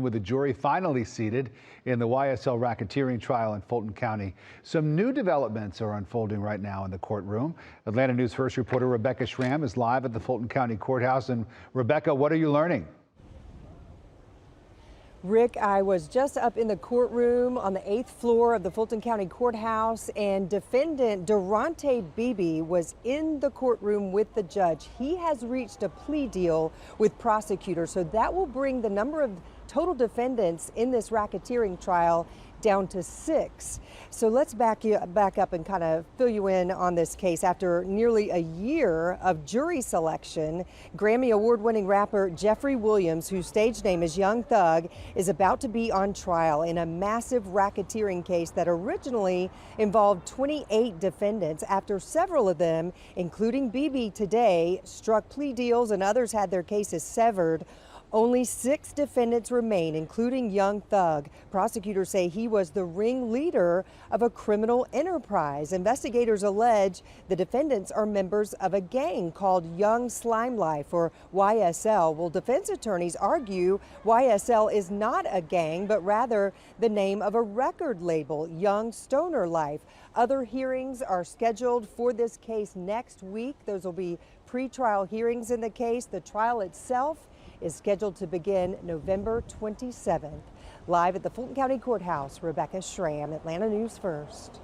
with the jury finally seated in the YSL racketeering trial in Fulton County. Some new developments are unfolding right now in the courtroom. Atlanta News First reporter Rebecca Schramm is live at the Fulton County Courthouse. And Rebecca, what are you learning? Rick, I was just up in the courtroom on the 8th floor of the Fulton County Courthouse, and defendant Derontae Bebee was in the courtroom with the judge. He has reached a plea deal with prosecutors, so that will bring the number of total defendants in this racketeering trial down to 6. So let's back up and kind of fill you in on this case. After nearly a year of jury selection, Grammy award-winning rapper Jeffrey Williams, whose stage name is Young Thug, is about to be on trial in a massive racketeering case that originally involved 28 defendants. After several of them, including Bebee today, struck plea deals and others had their cases severed, only 6 defendants remain, including Young Thug. Prosecutors say he was the ringleader of a criminal enterprise. Investigators allege the defendants are members of a gang called Young Slime Life, or YSL. Well, defense attorneys argue YSL is not a gang, but rather the name of a record label, Young Stoner Life. Other hearings are scheduled for this case next week. Those will be pre-trial hearings in the case. The trial itself is scheduled to begin November 27th. Live at the Fulton County Courthouse, Rebecca Schramm, Atlanta News First.